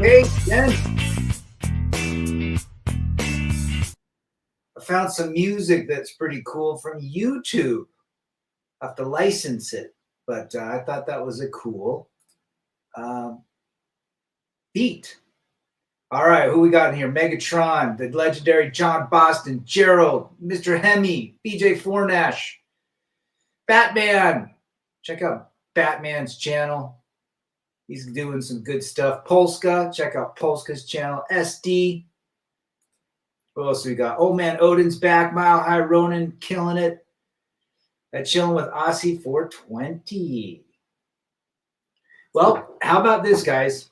Hey, Jen. I found some music that's pretty cool from YouTube. I have to license it, but I thought that was a cool beat. All right, who we got in here? Megatron, the legendary John Boston, Gerald, Mr. Hemi, BJ Fornash, Batman. Check out Batman's channel. He's doing some good stuff. Polska, check out Polska's channel. SD. What else we got? Old Man Odin's back. Mile High Ronin killing it. Chilling with Aussie 420. Well, how about this, guys?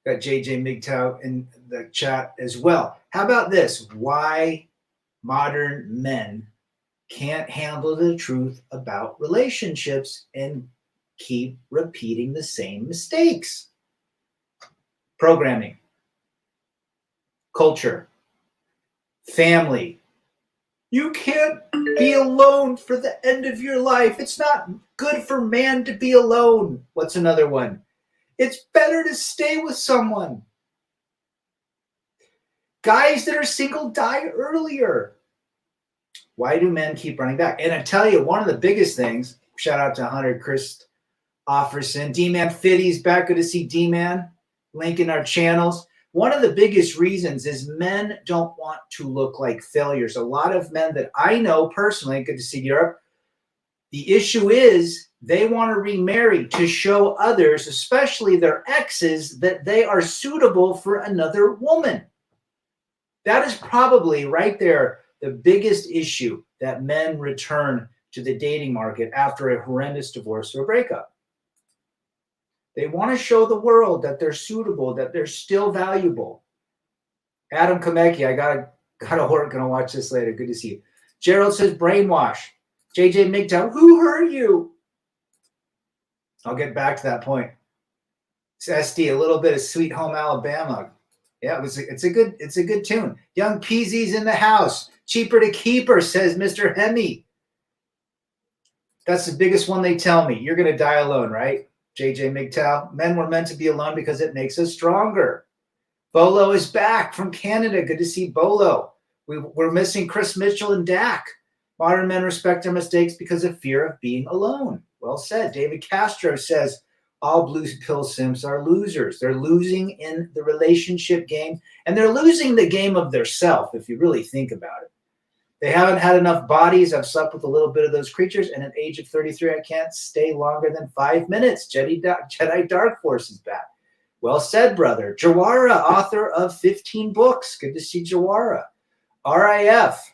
Got JJ MGTOW in the chat as well. How about this? Why modern men can't handle the truth about relationships and keep repeating the same mistakes. Programming, culture, family. You can't be alone for the end of your life. It's not good for man to be alone. What's another one? It's better to stay with someone. Guys that are single die earlier. Why do men keep running back? And I tell you, one of the biggest things, shout out to Hunter Chris Offerson, D-Man Fitty's back. Good to see D-Man. Link in our channels. One of the biggest reasons is men don't want to look like failures. A lot of men that I know personally, good to see Europe, the issue is they want to remarry to show others, especially their exes, that they are suitable for another woman. That is probably right there the biggest issue that men return to the dating market after a horrendous divorce or breakup. They want to show the world that they're suitable, that they're still valuable. Adam Kameki, I gotta work, gonna watch this later. Good to see you. Gerald says brainwash. JJ MGTOW, who hurt you? I'll get back to that point. It's SD, a little bit of Sweet Home Alabama. Yeah, it's a good tune. Young Peasy's in the house. Cheaper to keep her, says Mr. Hemi. That's the biggest one they tell me. You're gonna die alone, right? JJ MGTOW. Men were meant to be alone because it makes us stronger. Bolo is back from Canada. Good to see Bolo. We're missing Chris Mitchell and Dak. Modern men respect their mistakes because of fear of being alone. Well said. David Castro says, all blue pill simps are losers. They're losing in the relationship game, and they're losing the game of their self, if you really think about it. They haven't had enough bodies. I've slept with a little bit of those creatures, and at the age of 33, I can't stay longer than 5 minutes. Jedi Dark Force is back. Well said, brother. Jawara, author of 15 books. Good to see Jawara. RIF.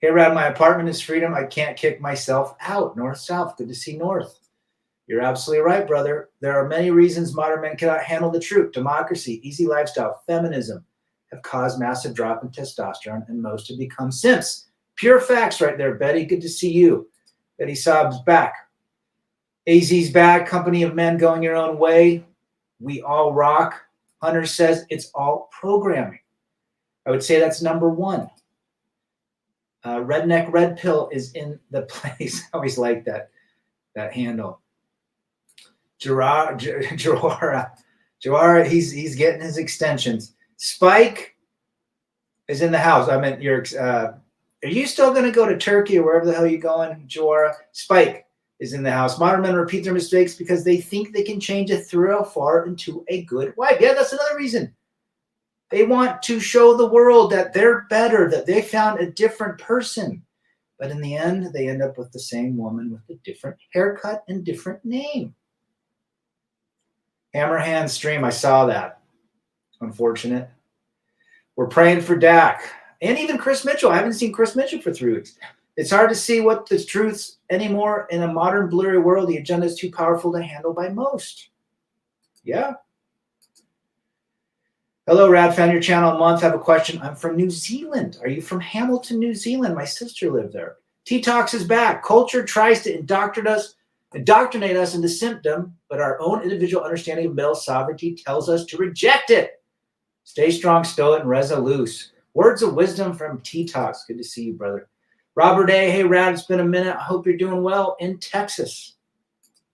Hey, Rad, my apartment is freedom. I can't kick myself out. North-South. Good to see North. You're absolutely right, brother. There are many reasons modern men cannot handle the truth. Democracy, easy lifestyle, feminism have caused massive drop in testosterone, and most have become simps. Pure facts right there, Betty. Good to see you. Betty Saab's back. AZ's back. Company of men going your own way. We all rock. Hunter says it's all programming. I would say that's number one. Redneck Red Pill is in the place. I always like that handle. Jawara, he's getting his extensions. Spike is in the house. I meant are you still going to go to Turkey or wherever the hell you're going, Jawara? Spike is in the house. Modern men repeat their mistakes because they think they can change a thoroughfare into a good wife. Yeah, that's another reason. They want to show the world that they're better, that they found a different person. But in the end, they end up with the same woman with a different haircut and different name. Hammerhand stream, I saw that. Unfortunate. We're praying for Dak. And even Chris Mitchell. I haven't seen Chris Mitchell for 3 weeks. It's hard to see what the truth's anymore in a modern blurry world. The agenda is too powerful to handle by most. Yeah. Hello, Rad. Found your channel a month. I have a question. I'm from New Zealand. Are you from Hamilton, New Zealand? My sister lived there. T-Tox is back. Culture tries to indoctrinate us into symptom, but our own individual understanding of male sovereignty tells us to reject it. Stay strong, stoic, and resolute. Words of wisdom from T-Tox. Good to see you, brother. Robert A. Hey, Rad. It's been a minute. I hope you're doing well in Texas.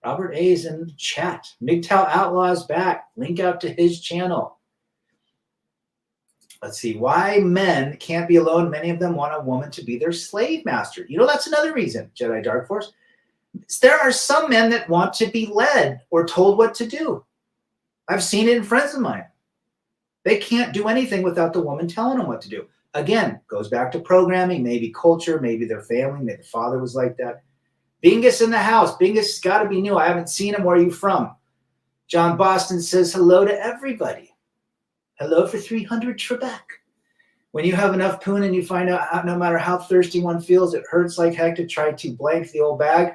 Robert A is in the chat. MGTOW Outlaw's back. Link out to his channel. Let's see. Why men can't be alone. Many of them want a woman to be their slave master. You know, that's another reason, Jedi Dark Force. There are some men that want to be led or told what to do. I've seen it in friends of mine. They can't do anything without the woman telling them what to do. Again, goes back to programming, maybe culture, maybe their family, maybe the father was like that. Bingus in the house. Bingus has got to be new. I haven't seen him. Where are you from? John Boston says hello to everybody. Hello for 300 Trebek. When you have enough poon and you find out no matter how thirsty one feels, it hurts like heck to try to blank the old bag.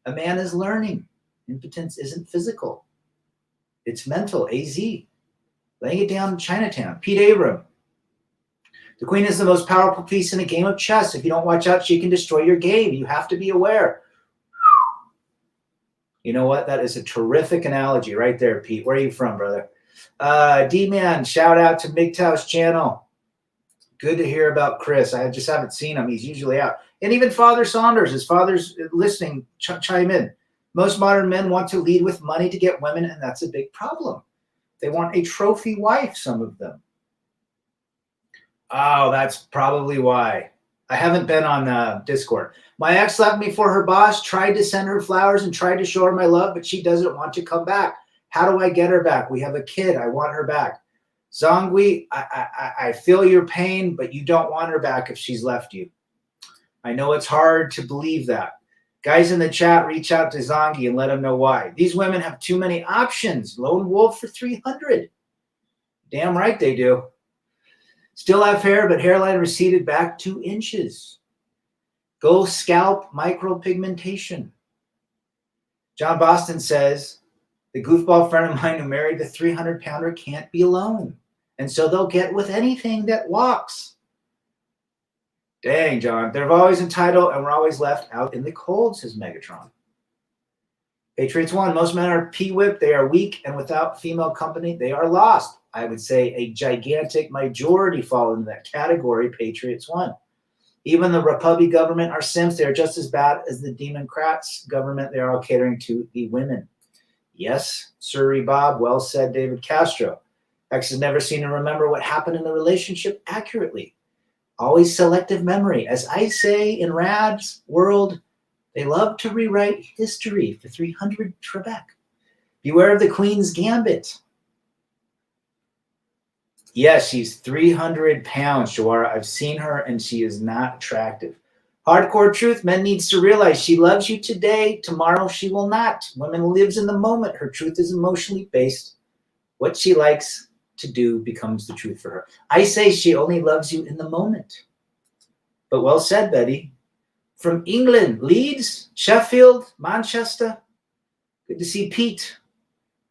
A man is learning. Impotence isn't physical. It's mental. AZ. Laying it down in Chinatown. Pete Abram. The queen is the most powerful piece in a game of chess. If you don't watch out, she can destroy your game. You have to be aware. You know what? That is a terrific analogy right there, Pete. Where are you from, brother? D-Man, shout out to MGTOW's channel. Good to hear about Chris. I just haven't seen him. He's usually out. And even Father Saunders, his father's listening, chime in. Most modern men want to lead with money to get women, and that's a big problem. They want a trophy wife, some of them. Oh, that's probably why. I haven't been on Discord. My ex left me for her boss, tried to send her flowers and tried to show her my love, but she doesn't want to come back. How do I get her back? We have a kid. I want her back. Zongui, I feel your pain, but you don't want her back if she's left you. I know it's hard to believe that. Guys in the chat, reach out to Zongi and let him know why. These women have too many options. Lone wolf for 300. Damn right they do. Still have hair, but hairline receded back 2 inches. Go scalp micropigmentation. John Boston says, the goofball friend of mine who married the 300-pounder can't be alone. And so they'll get with anything that walks. Dang, John. They're always entitled and we're always left out in the cold, says Megatron. Patriots 1. Most men are P-whipped. They are weak, and without female company, they are lost. I would say a gigantic majority fall into that category, Patriots 1. Even the Republican government are simps. They are just as bad as the Democrats government. They are all catering to the women. Yes, Surrey Bob. Well said, David Castro. X has never seen and remember what happened in the relationship accurately. Always selective memory. As I say in Rad's world, they love to rewrite history for 300 Trebek. Beware of the Queen's Gambit. Yes, she's 300 pounds, Joara. I've seen her, and she is not attractive. Hardcore truth, men needs to realize she loves you today. Tomorrow she will not. Women lives in the moment. Her truth is emotionally based. What she likes to do becomes the truth for her. I say she only loves you in the moment. But well said, Betty. From England, Leeds, Sheffield, Manchester. Good to see Pete.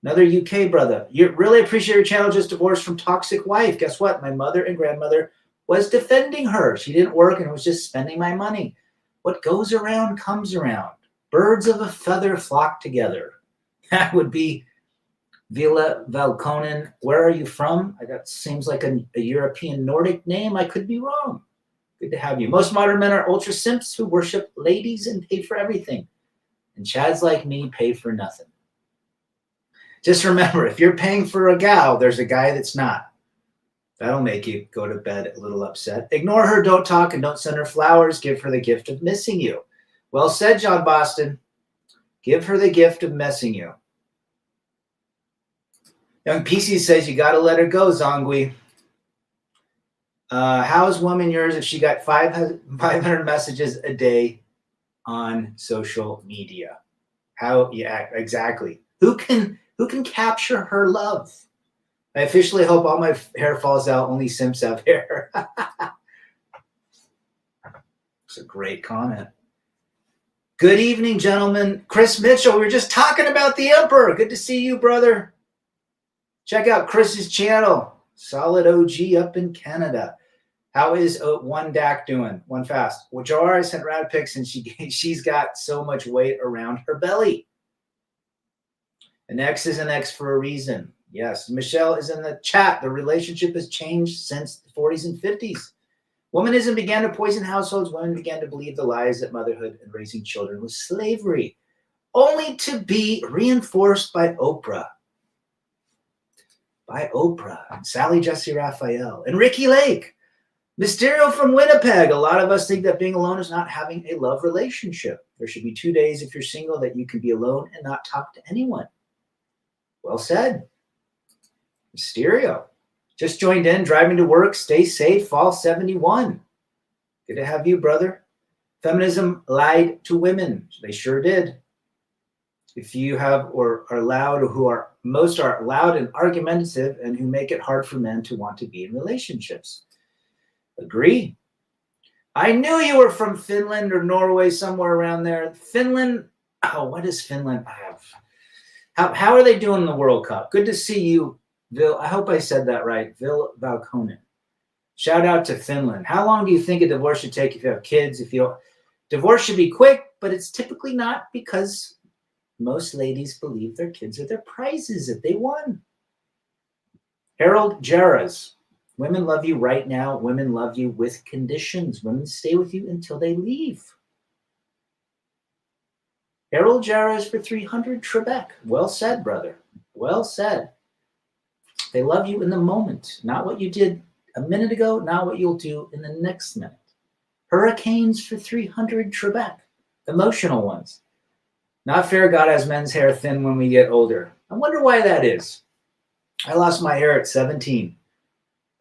Another UK brother. You really appreciate your channel. Just divorced from toxic wife. Guess what? My mother and grandmother was defending her. She didn't work and was just spending my money. What goes around comes around. Birds of a feather flock together. That would be Villa Valkonen. Where are you from? That seems like a European Nordic name. I could be wrong. Good to have you. Most modern men are ultra simps who worship ladies and pay for everything. And Chads like me pay for nothing. Just remember, if you're paying for a gal, there's a guy that's not. That'll make you go to bed a little upset. Ignore her, don't talk, and don't send her flowers. Give her the gift of missing you. Well said, John Boston. Give her the gift of missing you. Young PC says you got to let her go, Zongui. How's woman yours if she got 500 messages a day on social media? How? Yeah, exactly. Who can capture her love? I officially hope all my hair falls out. Only simps have hair. It's a great comment. Good evening, gentlemen. Chris Mitchell, we were just talking about the Emperor. Good to see you, brother. Check out Chris's channel. Solid OG up in Canada. How is One Dak doing? One Fast. Well, Joara sent rad pics, and she's got so much weight around her belly. An X is an X for a reason. Yes. Michelle is in the chat. The relationship has changed since the 40s and 50s. Womanism began to poison households. Women began to believe the lies that motherhood and raising children was slavery. only to be reinforced by Oprah. By Oprah, and Sally Jesse Raphael, and Ricky Lake. Mysterio from Winnipeg. A lot of us think that being alone is not having a love relationship. There should be 2 days if you're single that you can be alone and not talk to anyone. Well said. Mysterio. Just joined in, driving to work. Stay safe. Fall 71. Good to have you, brother. Feminism lied to women. They sure did. If you have or are loud, or who are most are loud and argumentative and who make it hard for men to want to be in relationships. Agree. I knew you were from Finland or Norway, somewhere around there. Finland. Oh, what does Finland have? How are they doing in the World Cup? Good to see you, Vil. I hope I said that right. Vil Valkonen. Shout out to Finland. How long do you think a divorce should take if you have kids? If you don't, divorce should be quick, but it's typically not, because most ladies believe their kids are their prizes that they won. Harold Jarras. Women love you right now. Women love you with conditions. Women stay with you until they leave. Harold Jarras for 300 Trebek. Well said, brother. Well said. They love you in the moment, not what you did a minute ago, not what you'll do in the next minute. Hurricanes for 300 Trebek. Emotional ones. Not fair God has men's hair thin when we get older. I wonder why that is. I lost my hair at 17.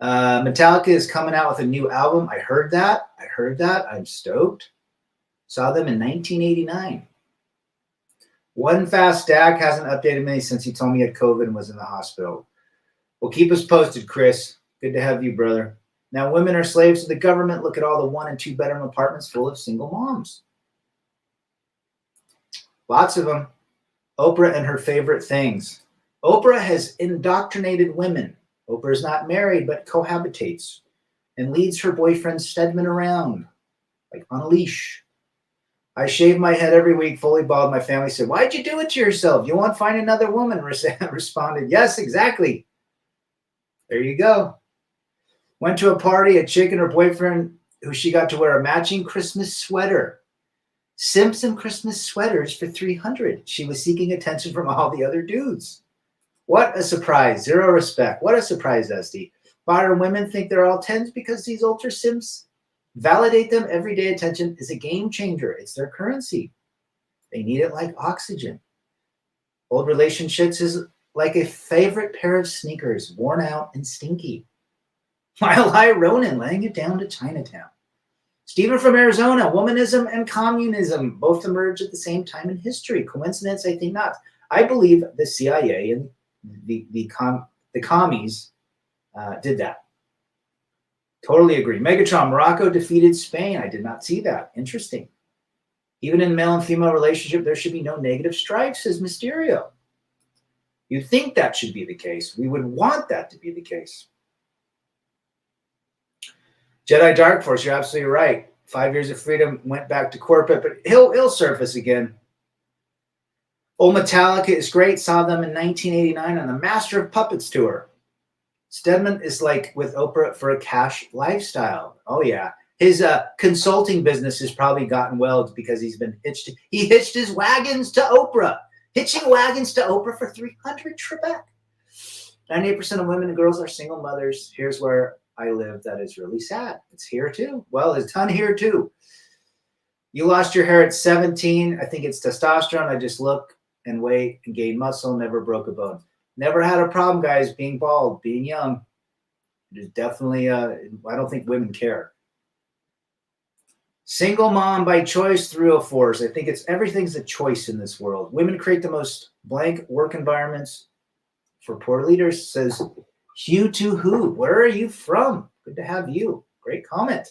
Metallica is coming out with a new album. I heard that. I'm stoked. Saw them in 1989. One Fast Dak hasn't updated me since he told me he had COVID and was in the hospital. Well, keep us posted, Chris. Good to have you, brother. Now, women are slaves to the government. Look at all the 1- and 2-bedroom apartments full of single moms. Lots of them. Oprah and her favorite things. Oprah has indoctrinated women. Oprah is not married, but cohabitates and leads her boyfriend Stedman around, like on a leash. I shave my head every week, fully bald. My family said, "Why'd you do it to yourself? You won't find another woman." Responded, "Yes, exactly." There you go. Went to a party, a chick and her boyfriend, who she got to wear a matching Christmas sweater. Simpson Christmas sweaters for 300. She was seeking attention from all the other dudes. What a surprise. Zero respect. What a surprise, Dusty. Modern women think they're all 10s because these ultra simps validate them. Everyday attention is a game changer. It's their currency. They need it like oxygen. Old relationships is like a favorite pair of sneakers, worn out and stinky. Miley Ronan laying it down to Chinatown. Stephen from Arizona, womanism and communism both emerged at the same time in history. Coincidence? I think not. I believe the CIA and the commies did that. Totally agree. Megatron, Morocco defeated Spain. I did not see that. Interesting. Even in male and female relationship, there should be no negative strife, says Mysterio. You think that should be the case. We would want that to be the case. Jedi Dark Force, you're absolutely right. 5 years of freedom, went back to corporate, but he'll surface again. Old Metallica is great. Saw them in 1989 on the Master of Puppets tour. Stedman is like with Oprah for a cash lifestyle. Oh, yeah. His consulting business has probably gotten well because he hitched his wagons to Oprah. Hitching wagons to Oprah for 300 Trebek. 98% of women and girls are single mothers. Here's where I live. That is really sad. It's here too. Well, it's done here too. You lost your hair at 17. I think it's testosterone. I just look and weight and gain muscle. Never broke a bone. Never had a problem, guys, being bald, being young. It is definitely, I don't think women care. Single mom by choice, 304s. I think everything's a choice in this world. Women create the most blank work environments for poor leaders, says Hugh to Who. Where are you from? Good to have you. Great comment.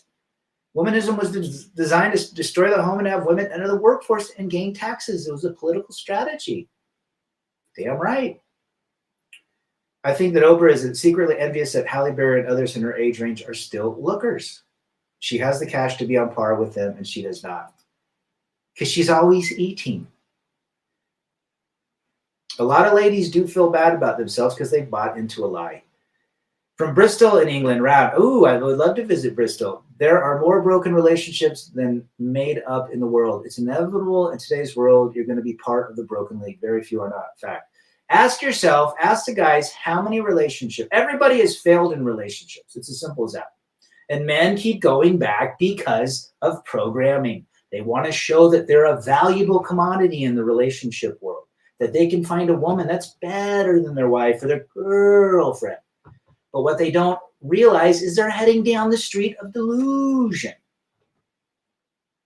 Womanism was designed to destroy the home and have women enter the workforce and gain taxes. It was a political strategy. Damn right. I think that Oprah is secretly envious that Halle Berry and others in her age range are still lookers. She has the cash to be on par with them, and she does not. Because she's always eating. A lot of ladies do feel bad about themselves because they bought into a lie. From Bristol in England, Rad. Ooh, I would love to visit Bristol. There are more broken relationships than made up in the world. It's inevitable in today's world. You're going to be part of the broken league. Very few are not. Fact. Ask yourself, ask the guys, how many relationships? Everybody has failed in relationships. It's as simple as that. And men keep going back because of programming. They want to show that they're a valuable commodity in the relationship world, that they can find a woman that's better than their wife or their girlfriend. But what they don't realize is they're heading down the street of delusion.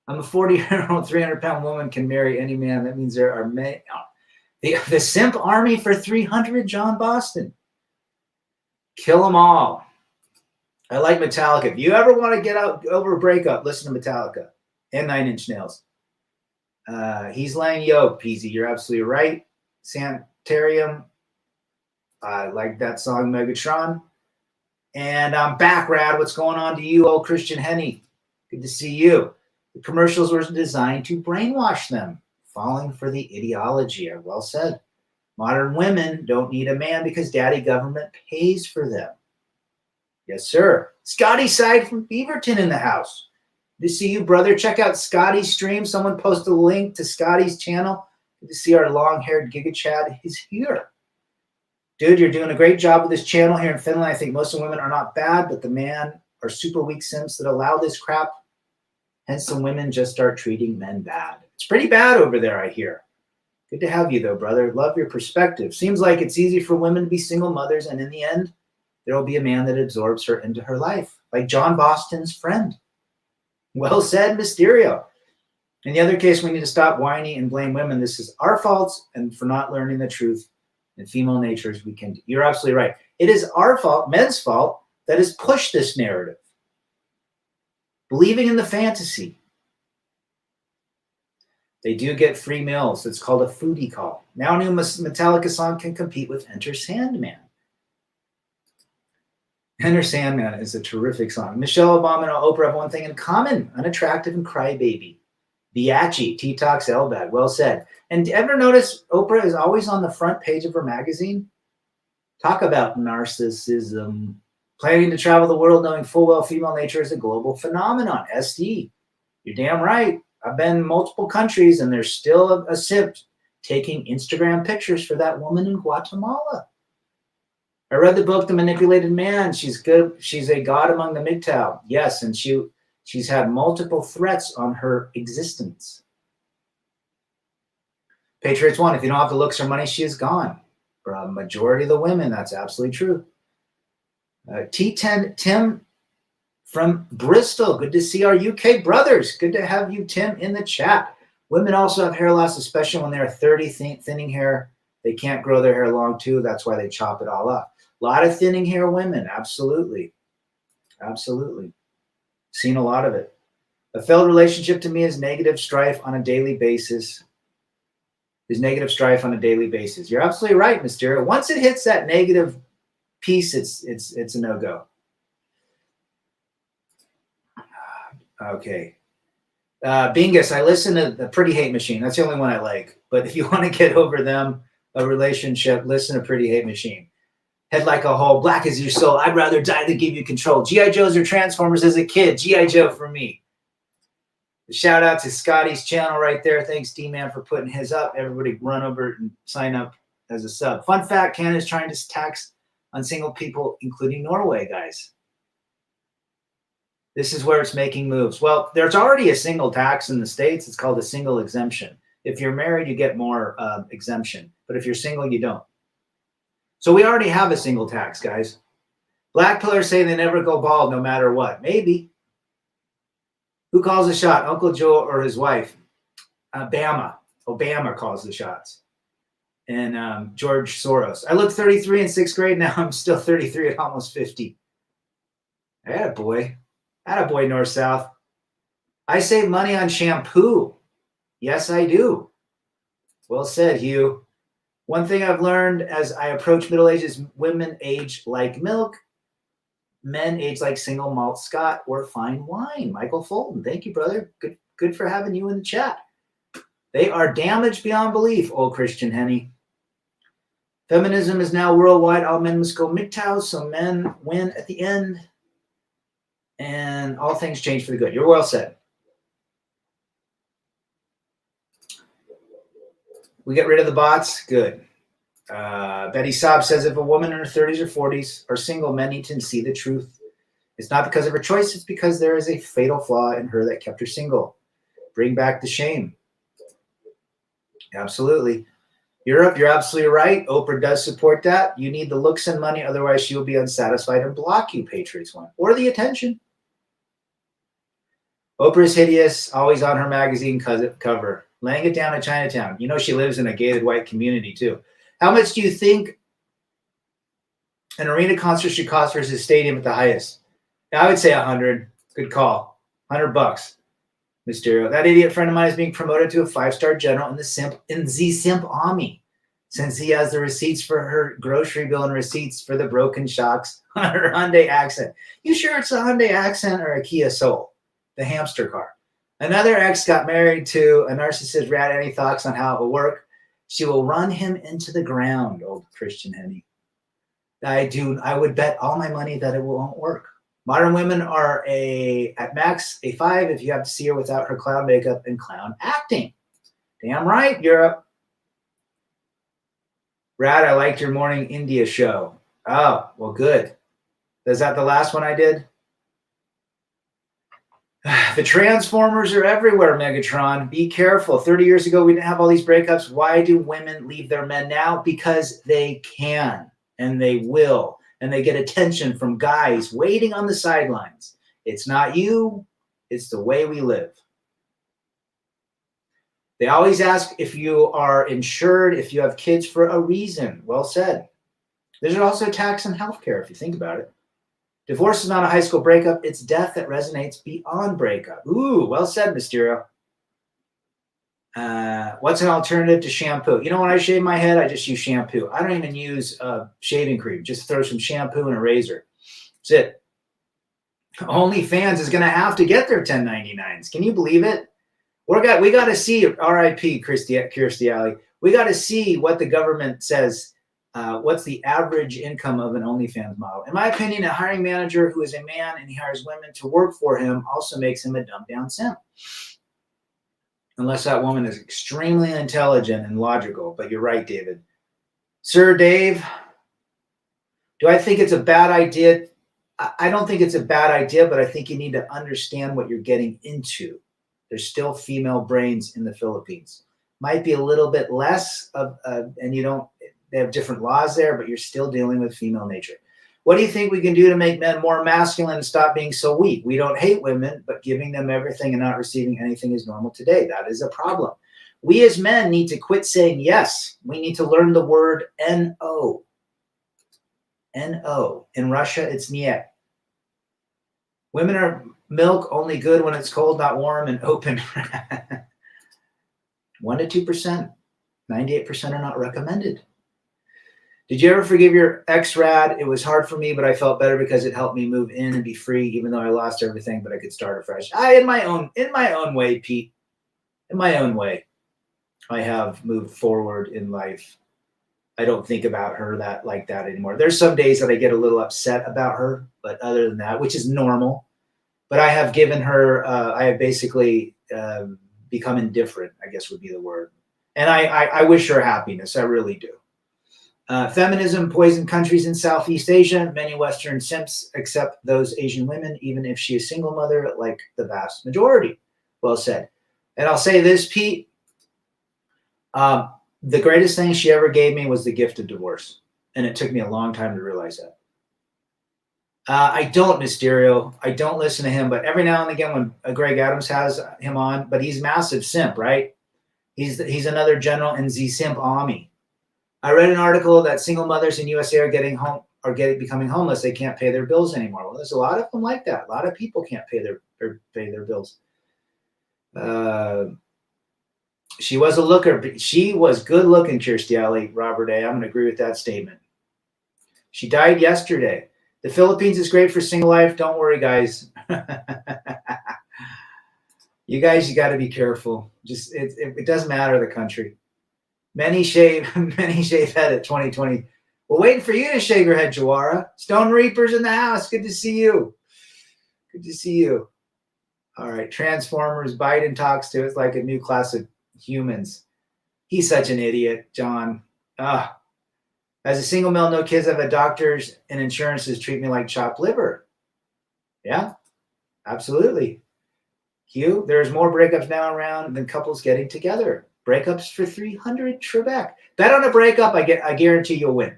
I'm a 40-year-old, 300-pound woman can marry any man. That means there are many. The simp army for 300, John Boston. Kill them all. I like Metallica. If you ever want to get out over a breakup, listen to Metallica and Nine Inch Nails. He's laying yo, Peasy. You're absolutely right. Sanitarium. I like that song, Megatron. And I'm back, Rad. What's going on to you, old Christian Henny? Good to see you. The commercials were designed to brainwash them, falling for the ideology. Well said. Modern women don't need a man because daddy government pays for them. Yes, sir. Scotty Side from Beaverton in the house. Good to see you, brother. Check out Scotty's stream. Someone posted a link to Scotty's channel. Good to see our long-haired Giga Chad. He's here. Dude, you're doing a great job with this channel here in Finland. I think most of the women are not bad, but the men are super weak simps that allow this crap. Hence, some women just start treating men bad. It's pretty bad over there, I hear. Good to have you, though, brother. Love your perspective. Seems like it's easy for women to be single mothers, and in the end, there will be a man that absorbs her into her life, like John Boston's friend. Well said, Mysterio. In the other case, we need to stop whining and blame women. This is our faults, and for not learning the truth. And female natures, we can. You're absolutely right. It is our fault, men's fault, that has pushed this narrative. Believing in the fantasy. They do get free meals. It's called a foodie call. Now, a new Metallica song can compete with Enter Sandman. Enter Sandman is a terrific song. Michelle Obama and Oprah have one thing in common: unattractive and crybaby. Biachi, T-Tox L-Bag. Well said. And ever notice Oprah is always on the front page of her magazine? Talk about narcissism. Planning to travel the world knowing full well female nature is a global phenomenon. SD. You're damn right. I've been in multiple countries and there's still a simp taking Instagram pictures for that woman in Guatemala. I read the book, The Manipulated Man. She's good. She's a god among the MGTOW. Yes, and she's had multiple threats on her existence. Patriots 1, if you don't have the looks or money, she is gone. For a majority of the women, that's absolutely true. T10 Tim from Bristol. Good to see our UK brothers. Good to have you, Tim, in the chat. Women also have hair loss, especially when they're 30, thinning hair. They can't grow their hair long, too. That's why they chop it all up. A lot of thinning hair women. Absolutely. Absolutely. Seen a lot of it. A failed relationship to me is negative strife on a daily basis. You're absolutely right, Mysterio. Once it hits that negative piece, it's a no-go. Okay. Bingus, I listen to the Pretty Hate Machine. That's the only one I like. But if you want to get over them, a relationship, listen to Pretty Hate Machine. Head like a hole, black as your soul. I'd rather die than give you control. G.I. Joes or Transformers as a kid. G.I. Joe for me. Shout out to Scotty's channel right there. Thanks, D-Man, for putting his up. Everybody run over and sign up as a sub. Fun fact, Canada's trying to tax on single people, including Norway, guys. This is where it's making moves. Well, there's already a single tax in the States. It's called a single exemption. If you're married, you get more exemption. But if you're single, you don't. So we already have a single tax, guys. Black pillars say they never go bald no matter what. Maybe. Who calls the shot, Uncle Joe or his wife? Obama. Obama calls the shots. And George Soros. I looked 33 in 6th grade. Now I'm still 33 at almost 50. Attaboy. Attaboy, north-south. I save money on shampoo. Yes, I do. Well said, Hugh. One thing I've learned as I approach middle age is women age like milk. Men age like single malt Scott or fine wine. Michael Fulton. Thank you, brother. Good for having you in the chat. They are damaged beyond belief, old Christian Henny. Feminism is now worldwide. All men must go MGTOW, so men win at the end. And all things change for the good. You're well said. We get rid of the bots. Good. Betty Saab says if a woman in her 30s or 40s are single, men need to see the truth. It's not because of her choice. It's because there is a fatal flaw in her that kept her single. Bring back the shame. Absolutely. Europe, you're absolutely right. Oprah does support that. You need the looks and money. Otherwise, she will be unsatisfied and block you, Patriots one. Or the attention. Oprah is hideous. Always on her magazine cover. Laying it down in Chinatown. You know she lives in a gated white community, too. How much do you think an arena concert should cost versus a stadium at the highest? I would say 100. Good call. $100. Mysterio. That idiot friend of mine is being promoted to a 5-star general in the Simp Army, since he has the receipts for her grocery bill and receipts for the broken shocks on her Hyundai Accent. You sure it's a Hyundai Accent or a Kia Soul, the hamster car? Another ex got married to a narcissist rat. Any thoughts on how it will work? She will run him into the ground, old Christian Henny. I would bet all my money that it won't work. Modern women are at max a 5 if you have to see her without her clown makeup and clown acting. Damn right, Europe. Brad, I liked your morning India show. Oh, well, good. Is that the last one I did? The Transformers are everywhere, Megatron. Be careful. 30 years ago, we didn't have all these breakups. Why do women leave their men now? Because they can and they will. And they get attention from guys waiting on the sidelines. It's not you. It's the way we live. They always ask if you are insured, if you have kids for a reason. Well said. There's also tax and healthcare if you think about it. Divorce is not a high school breakup. It's death that resonates beyond breakup. Ooh, well said, Mysterio. What's an alternative to shampoo? You know, when I shave my head, I just use shampoo. I don't even use shaving cream. Just throw some shampoo and a razor. That's it. OnlyFans is going to have to get their 1099s. Can you believe it? We got to see, RIP, Kirstie Alley. We got to see what the government says. What's the average income of an OnlyFans model? In my opinion, a hiring manager who is a man and he hires women to work for him also makes him a dumbed down simp. Unless that woman is extremely intelligent and logical. But you're right, David. Sir Dave, do I think it's a bad idea? I don't think it's a bad idea, but I think you need to understand what you're getting into. There's still female brains in the Philippines. Might be a little bit less of, and they have different laws there, but you're still dealing with female nature. What do you think we can do to make men more masculine and stop being so weak? We don't hate women, but giving them everything and not receiving anything is normal today. That is a problem. We as men need to quit saying yes. We need to learn the word N-O. N-O. In Russia, it's niet. Women are milk only good when it's cold, not warm and open. 1% to 2%. 98% are not recommended. Did you ever forgive your ex-rad? It was hard for me, but I felt better because it helped me move in and be free, even though I lost everything, but I could start afresh. In my own way, Pete. In my own way, I have moved forward in life. I don't think about her like that anymore. There's some days that I get a little upset about her, but other than that, which is normal. But I have given her, I have basically become indifferent, I guess would be the word. And I wish her happiness. I really do. Feminism poisoned countries in Southeast Asia. Many Western simps accept those Asian women, even if she is single mother, like the vast majority. Well said. And I'll say this, Pete. The greatest thing she ever gave me was the gift of divorce. And it took me a long time to realize that. I don't, Mysterio. I don't listen to him. But every now and again when Greg Adams has him on, but he's massive simp, right? He's another general in the simp army. I read an article that single mothers in USA are becoming homeless. They can't pay their bills anymore. Well, there's a lot of them like that. A lot of people can't pay their bills. She was a looker. She was good looking, Kirstie Alley, Robert A. I'm going to agree with that statement. She died yesterday. The Philippines is great for single life. Don't worry, guys. You got to be careful. Just it doesn't matter the country. Many shave head at 2020. We're waiting for you to shave your head, Jawara. Stone Reapers in the house. Good to see you. Good to see you. All right. Transformers. Biden talks to us like a new class of humans. He's such an idiot, John. As a single male, no kids, I've had doctors and insurances treat me like chopped liver. Yeah, absolutely. Hugh, there's more breakups now around than couples getting together. Breakups for 300, Trebek. Bet on a breakup, I guarantee you'll win.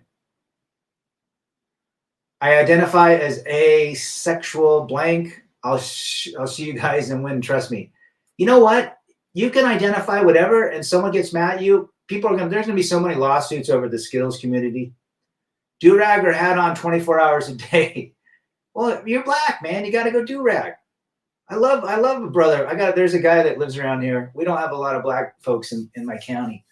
I identify as asexual blank. I'll see you guys and win, trust me. You know what? You can identify whatever and someone gets mad at you. There's going to be so many lawsuits over the Skittles community. Do-rag or hat on 24 hours a day. Well, you're black, man. You got to go do-rag. I love a brother. There's a guy that lives around here. We don't have a lot of black folks in my county.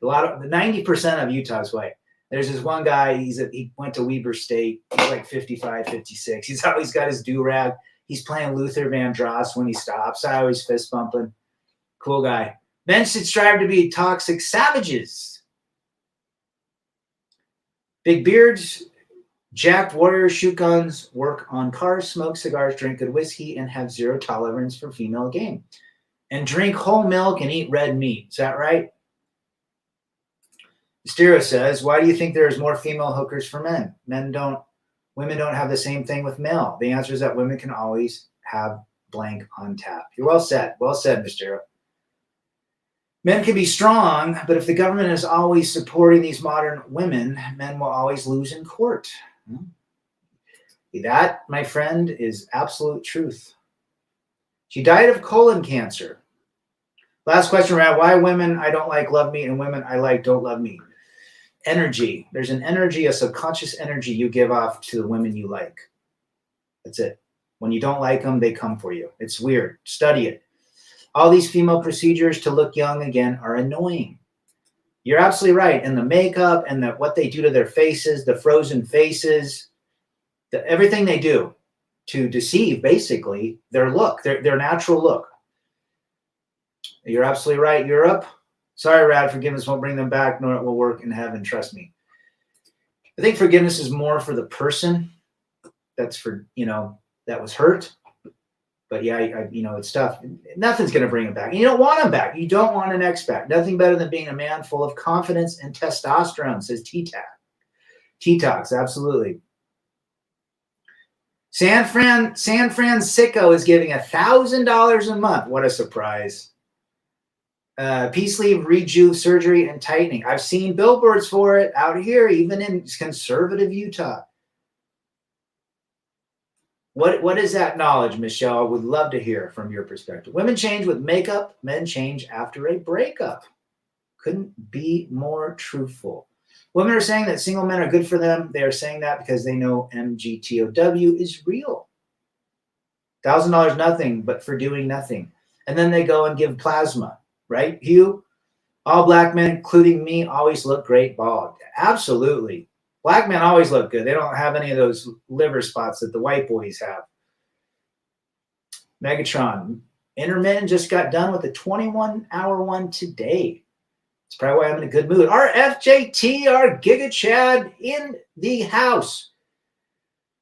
The 90% of Utah's white. There's this one guy, he went to Weber State. He's like 55, 56. He's always got his do-rag. He's playing Luther Vandross when he stops. I always fist bumping. Cool guy. Men should strive to be toxic savages. Big beards, jacked warriors, shoot guns, work on cars, smoke cigars, drink good whiskey, and have zero tolerance for female game. And drink whole milk and eat red meat. Is that right? Mysterio says, why do you think there's more female hookers for men? Women don't have the same thing with male. The answer is that women can always have blank on tap. You're well said. Well said, Mysterio. Men can be strong, but if the government is always supporting these modern women, men will always lose in court. That, my friend, is absolute truth. She died of colon cancer. Last question, Rad. Why women I don't like love me and women I like don't love me? Energy. There's an energy, a subconscious energy you give off to the women you like. That's it. When you don't like them, they come for you. It's weird. Study it. All these female procedures to look young again are annoying. You're absolutely right. And the makeup and what they do to their faces, the frozen faces, everything they do to deceive, basically, their look, their natural look. You're absolutely right, Europe. Sorry, Rad, forgiveness won't bring them back, nor it will work in heaven, trust me. I think forgiveness is more for the person that was hurt. But yeah, it's tough. Nothing's going to bring him back. And you don't want him back. You don't want an ex back. Nothing better than being a man full of confidence and testosterone, says T-Tox, absolutely. San Francisco is giving $1,000 a month. What a surprise. Peace sleeve, rejuve, surgery, and tightening. I've seen billboards for it out here, even in conservative Utah. What is that knowledge, Michelle? I would love to hear from your perspective. Women change with makeup. Men change after a breakup. Couldn't be more truthful. Women are saying that single men are good for them. They are saying that because they know MGTOW is real. $1,000 nothing, but for doing nothing. And then they go and give plasma, right, Hugh? All black men, including me, always look great bald. Absolutely. Black men always look good. They don't have any of those liver spots that the white boys have. Megatron, intermittent just got done with a 21-hour one today. It's probably why I'm in a good mood. Our FJT, our Giga Chad in the house.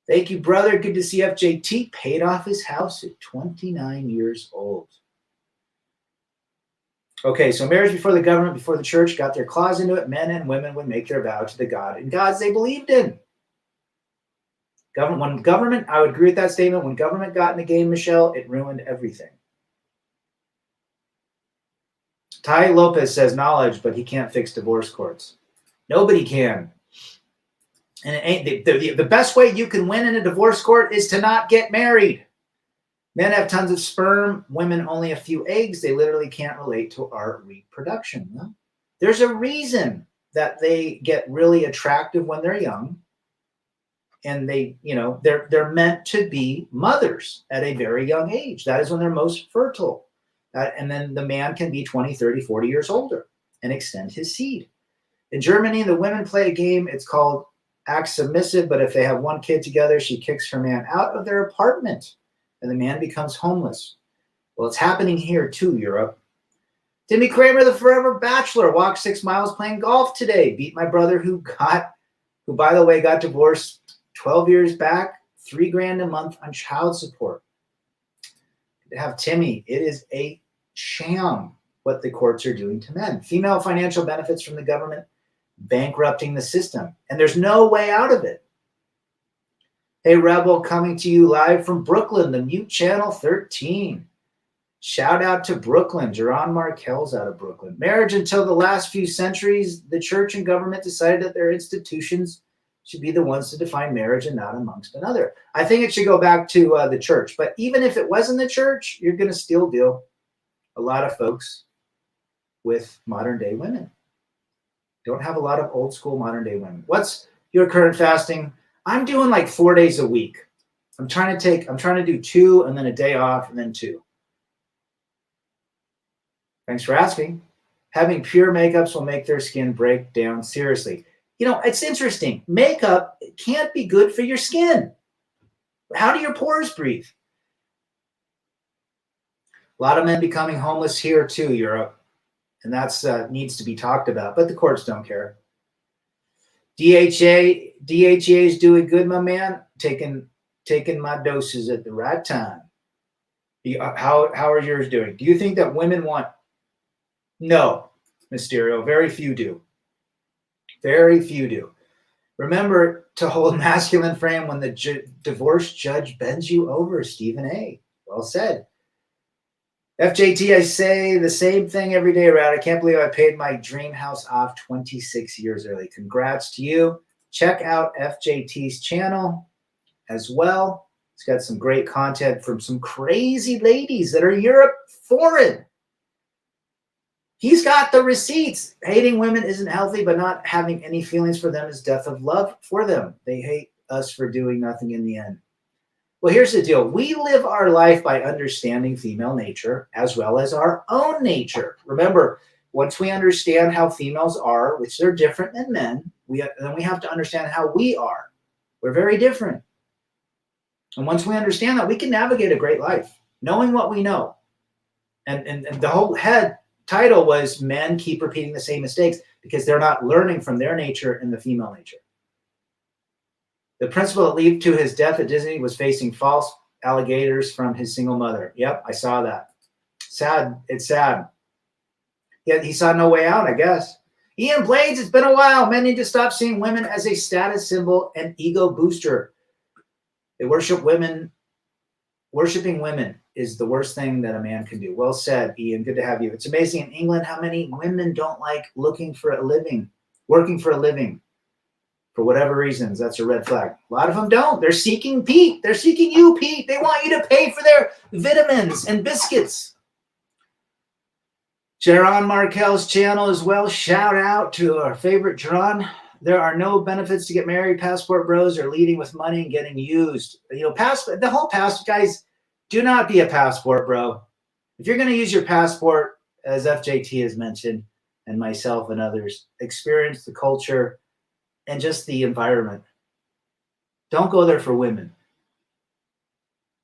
Thank you, brother. Good to see FJT. Paid off his house at 29 years old. Okay, so marriage before the government, before the church got their claws into it, men and women would make their vow to the God and gods they believed in. I would agree with that statement. When government got in the game, Michelle, it ruined everything. Ty Lopez says knowledge, but he can't fix divorce courts. Nobody can. And it ain't the best way you can win in a divorce court is to not get married. Men have tons of sperm, women only a few eggs. They literally can't relate to our reproduction. No? There's a reason that they get really attractive when they're young. And they're meant to be mothers at a very young age. That is when they're most fertile. And then the man can be 20, 30, 40 years older and extend his seed. In Germany, the women play a game. It's called act submissive, but if they have one kid together, she kicks her man out of their apartment and the man becomes homeless. Well, it's happening here too, Europe. Timmy Kramer, the forever bachelor, walked 6 miles playing golf today. Beat my brother who, by the way, got divorced 12 years back, $3,000 a month on child support. To have Timmy, it is a sham what the courts are doing to men. Female financial benefits from the government bankrupting the system, and there's no way out of it. Hey, Rebel, coming to you live from Brooklyn, the Mute Channel 13. Shout out to Brooklyn. Jerron Markel's out of Brooklyn. Marriage until the last few centuries, the church and government decided that their institutions should be the ones to define marriage and not amongst another. I think it should go back to the church. But even if it wasn't the church, you're going to still deal a lot of folks with modern day women. Don't have a lot of old school modern day women. What's your current fasting? I'm doing like 4 days a week. I'm trying to do 2 and then a day off and then 2. Thanks for asking. Having pure makeups will make their skin break down seriously. You know, it's interesting. Makeup can't be good for your skin. How do your pores breathe? A lot of men becoming homeless here too, Europe. And that's needs to be talked about, but the courts don't care. DHA is doing good, my man. Taking my doses at the right time. How are yours doing? Do you think that women want? No, Mysterio. Very few do. Very few do. Remember to hold masculine frame when the divorce judge bends you over, Stephen A. Well said. FJT, I say the same thing every day, Rad. I can't believe I paid my dream house off 26 years early. Congrats to you. Check out FJT's channel as well. It's got some great content from some crazy ladies that are Europe foreign. He's got the receipts. Hating women isn't healthy, but not having any feelings for them is death of love for them. They hate us for doing nothing in the end. Well, here's the deal. We live our life by understanding female nature as well as our own nature. Remember, once we understand how females are, which they're different than men, then we have to understand how we are. We're very different. And once we understand that, we can navigate a great life, knowing what we know. And the whole head title was Men Keep Repeating the Same Mistakes because they're not learning from their nature and the female nature. The principal that led to his death at Disney was facing false allegators from his single mother. Yep, I saw that. Sad. It's sad. Yet he saw no way out, I guess. Ian Blades, it's been a while. Men need to stop seeing women as a status symbol and ego booster. They worship women. Worshiping women is the worst thing that a man can do. Well said, Ian. Good to have you. It's amazing in England how many women don't like working for a living. For whatever reasons, that's a red flag. A lot of them don't. They're seeking Pete. They're seeking you, Pete. They want you to pay for their vitamins and biscuits. Jerron Markel's channel as well. Shout out to our favorite Jerron. There are no benefits to get married. Passport bros are leading with money and getting used. You know, the whole passport, guys, do not be a passport bro. If you're going to use your passport, as FJT has mentioned, and myself and others, experience the culture and just the environment. Don't go there for women.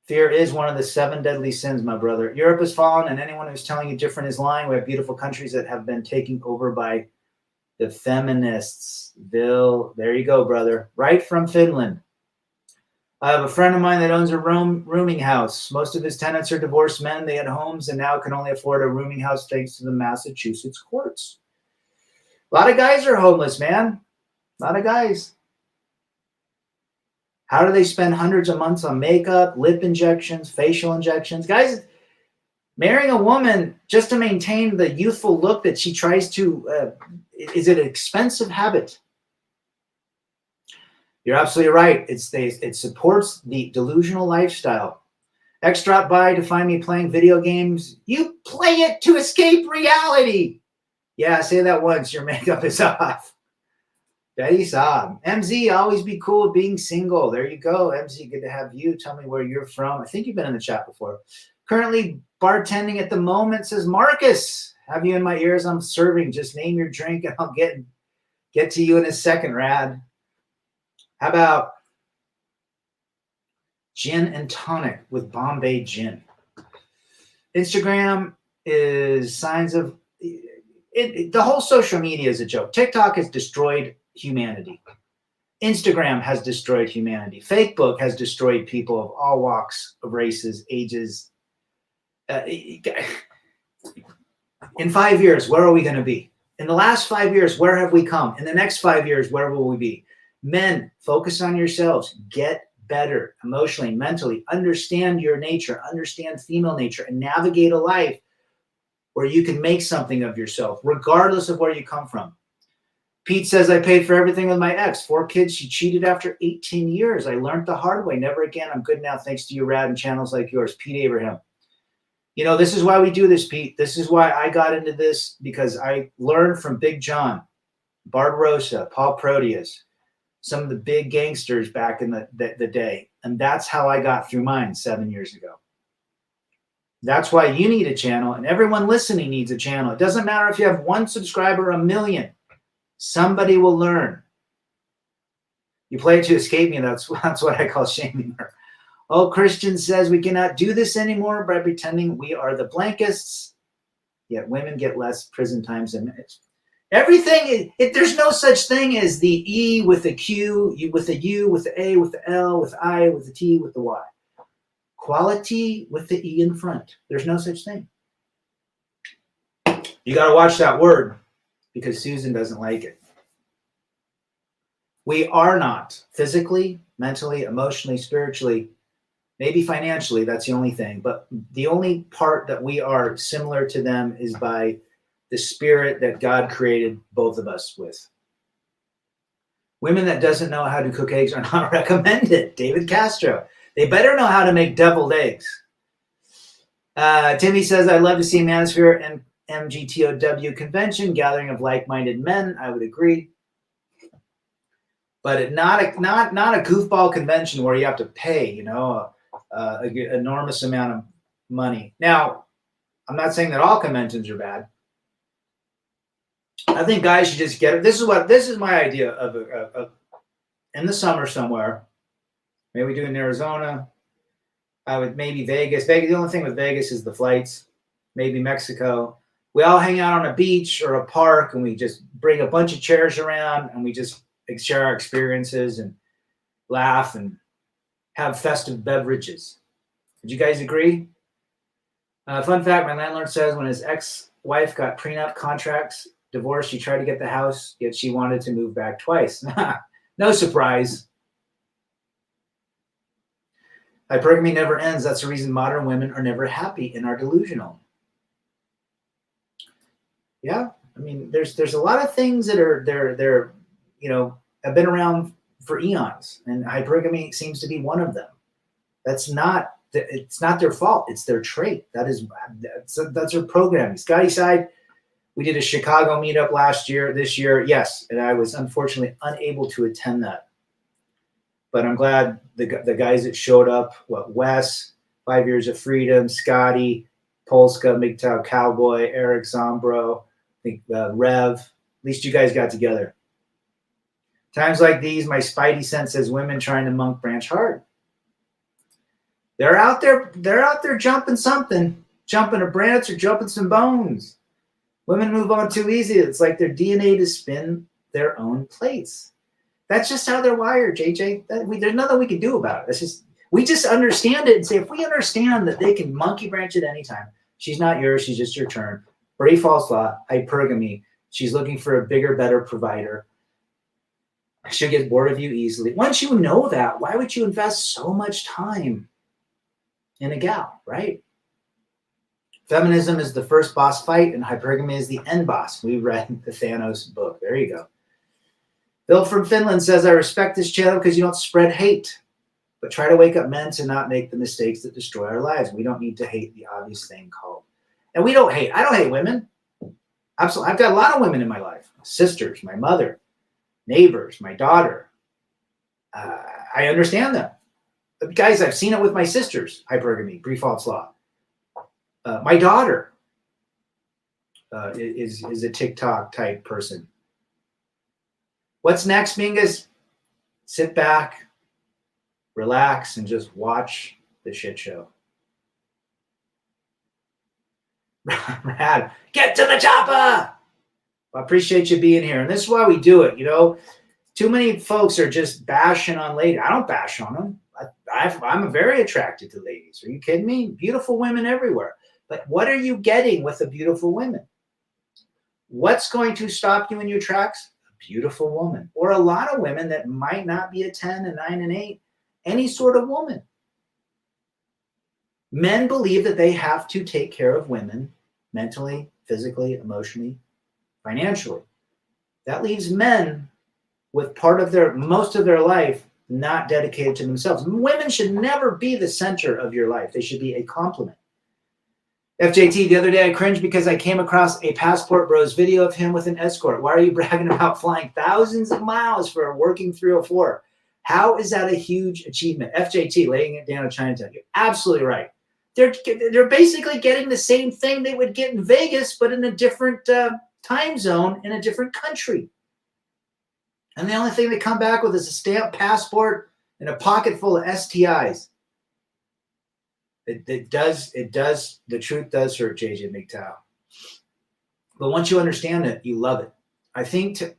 Fear is one of the 7 deadly sins, my brother. Europe has fallen, and anyone who's telling you different is lying. We have beautiful countries that have been taken over by the feminists. Bill, there you go, brother. Right from Finland. I have a friend of mine that owns a rooming house. Most of his tenants are divorced men. They had homes and now can only afford a rooming house thanks to the Massachusetts courts. A lot of guys are homeless, man. A lot of guys. How do they spend hundreds of months on makeup, lip injections, facial injections? Guys, marrying a woman just to maintain the youthful look that she tries to, is it an expensive habit? You're absolutely right. It supports the delusional lifestyle. X dropped by to find me playing video games. You play it to escape reality. Yeah, say that once. Your makeup is off. Betty Saab. MZ, always be cool with being single. There you go. MZ, good to have you. Tell me where you're from. I think you've been in the chat before. Currently bartending at the moment, says Marcus. Have you in my ears? I'm serving. Just name your drink and I'll get to you in a second, Rad. How about gin and tonic with Bombay gin? Instagram is signs of The whole social media is a joke. TikTok has destroyed humanity. Instagram has destroyed humanity. Facebook has destroyed people of all walks of races, ages. In 5 years, where are we going to be? In the last 5 years, where have we come? In the next 5 years, where will we be? Men, focus on yourselves. Get better emotionally, mentally. Understand your nature. Understand female nature and navigate a life where you can make something of yourself, regardless of where you come from. Pete says, I paid for everything with my ex. 4 kids. She cheated after 18 years. I learned the hard way. Never again. I'm good now thanks to you, Rad, and channels like yours. Pete Abraham. You know, this is why we do this, Pete. This is why I got into this, because I learned from Big John, Barbarossa, Paul Proteus, some of the big gangsters back in the day. And that's how I got through mine 7 years ago. That's why you need a channel, and everyone listening needs a channel. It doesn't matter if you have 1 subscriber or 1 million. Somebody will learn. You play it to escape me. That's what I call shaming her. Oh, Christian says we cannot do this anymore by pretending we are the blankists, yet women get less prison times than men. Everything, there's no such thing as the E with the Q, with the U, with the A, with the L, with the I, with the T, with the Y. Quality with the E in front. There's no such thing. You got to watch that word because Susan doesn't like it. We are not physically, mentally, emotionally, spiritually, maybe financially, that's the only thing. But the only part that we are similar to them is by the spirit that God created both of us with. Women that doesn't know how to cook eggs are not recommended. David Castro. They better know how to make deviled eggs. Timmy says, I'd love to see a Manosphere and MGTOW convention, gathering of like-minded men. I would agree. But not a goofball convention where you have to pay, you know, an enormous amount of money. Now, I'm not saying that all conventions are bad. I think guys should just get it. This is my idea of in the summer somewhere. Maybe we do it in Arizona. I would maybe Vegas. The only thing with Vegas is the flights. Maybe Mexico. We all hang out on a beach or a park, and we just bring a bunch of chairs around, and we just share our experiences and laugh and have festive beverages. Would you guys agree? Fun fact, my landlord says when his ex-wife got prenup contracts, divorce, she tried to get the house, yet she wanted to move back twice. No surprise. Hypergamy never ends. That's the reason modern women are never happy and are delusional. Yeah, I mean, there's a lot of things that are they're you know, have been around for eons, and hypergamy seems to be one of them. It's not their fault. It's their trait. That's their programming. Scotty Side, we did a Chicago meetup this year. Yes, and I was unfortunately unable to attend that. But I'm glad the guys that showed up, Wes, 5 Years of Freedom, Scotty, Polska, MGTOW Cowboy, Eric Zombro, I think Rev, at least you guys got together. Times like these, my spidey sense says women trying to monk branch hard. They're out there jumping something, jumping a branch or jumping some bones. Women move on too easy. It's like their DNA to spin their own plates. That's just how they're wired, JJ. There's nothing we can do about it. We just understand it and say, if we understand that they can monkey branch at any time, she's not yours, she's just your turn. Brady false law, hypergamy. She's looking for a bigger, better provider. She'll get bored of you easily. Once you know that, why would you invest so much time in a gal, right? Feminism is the first boss fight, and hypergamy is the end boss. We read the Thanos book. There you go. Bill from Finland says, I respect this channel because you don't spread hate, but try to wake up men to not make the mistakes that destroy our lives. We don't need to hate the obvious thing called. And we don't hate. I don't hate women. Absolutely. I've got a lot of women in my life. Sisters, my mother, neighbors, my daughter. I understand them. But guys, I've seen it with my sisters, hypergamy, pre-false law. My daughter is a TikTok type person. What's next, Mingus? Sit back, relax, and just watch the shit show. Rad, get to the chopper! I appreciate you being here. And this is why we do it. You know, too many folks are just bashing on ladies. I don't bash on them. I'm very attracted to ladies. Are you kidding me? Beautiful women everywhere. But what are you getting with a beautiful woman? What's going to stop you in your tracks? A beautiful woman. Or a lot of women that might not be a 10, a 9, and 8. Any sort of woman. Men believe that they have to take care of women mentally, physically, emotionally, financially. That leaves men with most of their life not dedicated to themselves. Women should never be the center of your life. They should be a complement. FJT, the other day I cringed because I came across a Passport Bros video of him with an escort. Why are you bragging about flying thousands of miles for a working 304? How is that a huge achievement? FJT, laying it down in Chinatown. You're absolutely right. They're basically getting the same thing they would get in Vegas, but in a different time zone in a different country. And the only thing they come back with is a stamped passport and a pocket full of STIs. The truth does hurt, JJ McTow. But once you understand it, you love it. I think to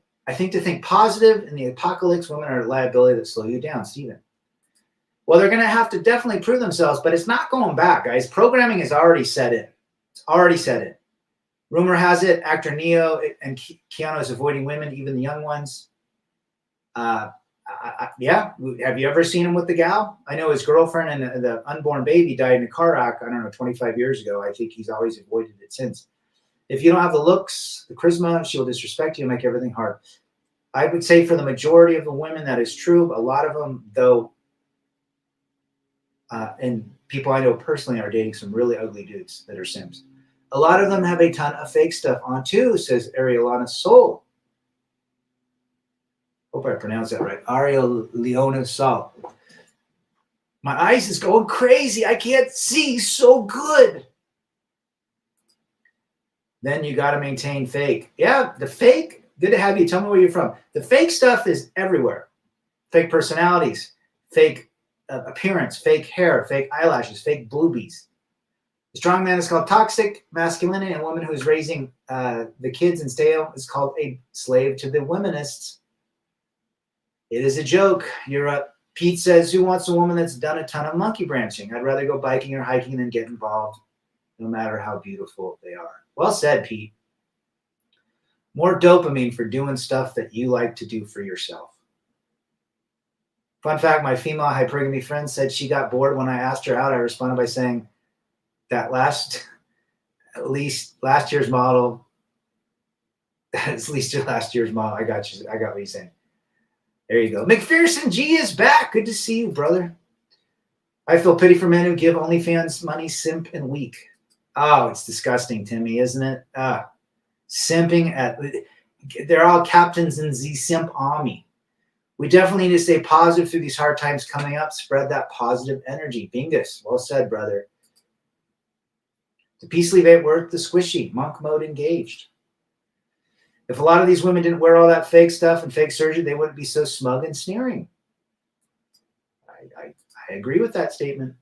think positive in the apocalypse, women are a liability that slow you down, Stephen. Well, they're going to have to definitely prove themselves, but it's not going back, guys. Programming is already set in. It's already set in. Rumor has it, actor Neo and Keanu is avoiding women, even the young ones. Yeah. Have you ever seen him with the gal? I know his girlfriend and the unborn baby died in a car wreck, I don't know, 25 years ago. I think he's always avoided it since. If you don't have the looks, the charisma, she'll disrespect you and make everything hard. I would say for the majority of the women, that is true. A lot of them, though, and people I know personally are dating some really ugly dudes that are simps. A lot of them have a ton of fake stuff on too, says Arielana Soul. Hope I pronounced that right. Ariel Leona Sol. My eyes is going crazy. I can't see so good. Then you got to maintain fake. Yeah, the fake. Good to have you. Tell me where you're from. The fake stuff is everywhere. Fake personalities, fake appearance, fake hair, fake eyelashes, fake boobies. The strong man is called toxic masculinity, and a woman who is raising the kids and stale is called a slave to the womanists. It is a joke. Pete says, who wants a woman that's done a ton of monkey branching? I'd rather go biking or hiking than get involved, no matter how beautiful they are. Well said, Pete. More dopamine for doing stuff that you like to do for yourself. Fun fact, my female hypergamy friend said she got bored when I asked her out. I responded by saying that last year's model, at least your last year's model. I got you. I got what you're saying. There you go. McPherson G is back. Good to see you, brother. I feel pity for men who give OnlyFans money, simp, and weak. Oh, it's disgusting, Timmy, isn't it? Simping they're all captains in the simp army. We definitely need to stay positive through these hard times coming up. Spread that positive energy. Bingus. Well said, brother. The peace leave ain't worth the squishy. Monk mode engaged. If a lot of these women didn't wear all that fake stuff and fake surgery, they wouldn't be so smug and sneering. I agree with that statement.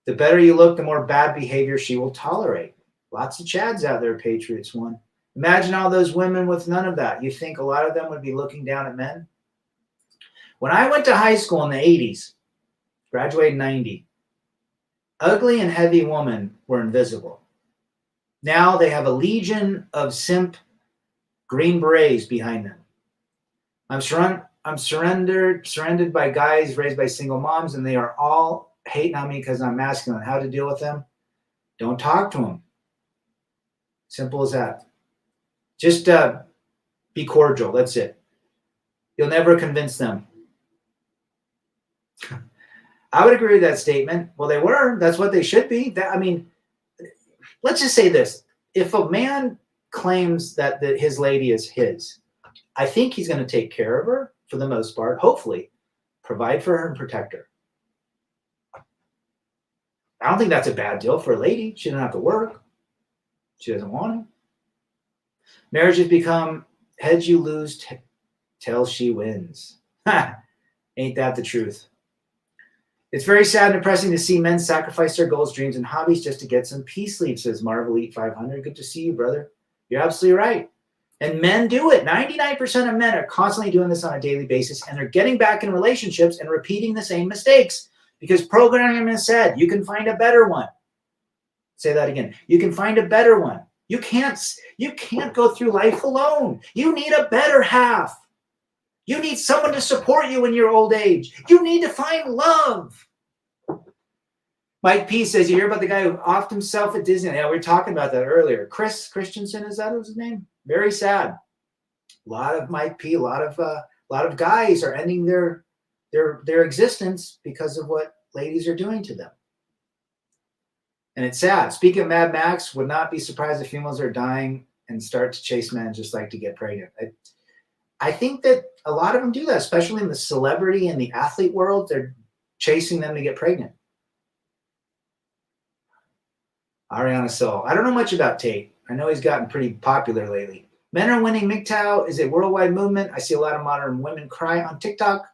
The better you look, the more bad behavior she will tolerate. Lots of Chads out there, Patriots one. Imagine all those women with none of that. You think a lot of them would be looking down at men? When I went to high school in the 80s, graduated in 90, ugly and heavy women were invisible. Now they have a legion of simp Green Berets behind them. I'm surrounded by guys raised by single moms, and they are all hating on me because I'm masculine. How to deal with them? Don't talk to them. Simple as that. Just be cordial. That's it. You'll never convince them. I would agree with that statement. Well, they were. That's what they should be. Let's just say this. If a man claims that his lady is his, I think he's going to take care of her for the most part, hopefully, provide for her and protect her. I don't think that's a bad deal for a lady. She doesn't have to work. She doesn't want to. Marriages become heads you lose, tails she wins. Ain't that the truth? It's very sad and depressing to see men sacrifice their goals, dreams, and hobbies just to get some peace leave, says Marvel Elite 500. Good to see you, brother. You're absolutely right. And men do it. 99% of men are constantly doing this on a daily basis, and they're getting back in relationships and repeating the same mistakes because programming has said you can find a better one. Say that again. You can find a better one. You can't go through life alone. You need a better half. You need someone to support you in your old age. You need to find love. Mike P says, you hear about the guy who offed himself at Disney? Yeah, we were talking about that earlier. Chris Christensen, is that his name? Very sad. A lot of Mike P, a lot of guys are ending their existence because of what ladies are doing to them. And it's sad. Speaking of Mad Max, would not be surprised if females are dying and start to chase men just like to get pregnant. I think that a lot of them do that, especially in the celebrity and the athlete world. They're chasing them to get pregnant. Ariana Soul. I don't know much about Tate. I know he's gotten pretty popular lately. Men are winning. MGTOW is a worldwide movement. I see a lot of modern women cry on TikTok.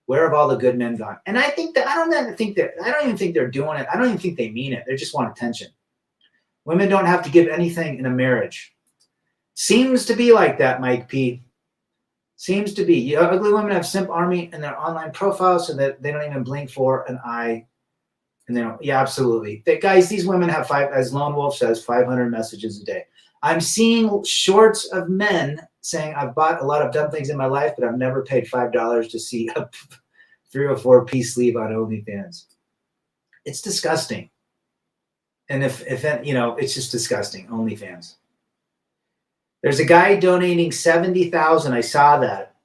Where have all the good men gone? And I think that I don't even think they're doing it. I don't even think they mean it. They just want attention. Women don't have to give anything in a marriage. Seems to be like that, Mike P. Seems to be. Ugly women have simp army in their online profiles so that they don't even blink for an eye. And they don't. Yeah, absolutely. Guys, these women have as Lone Wolf says, 500 messages a day. I'm seeing shorts of men saying, I've bought a lot of dumb things in my life, but I've never paid $5 to see a 3 or 4 piece sleeve on OnlyFans. It's disgusting. And if it's just disgusting. OnlyFans. There's a guy donating $70,000. I saw that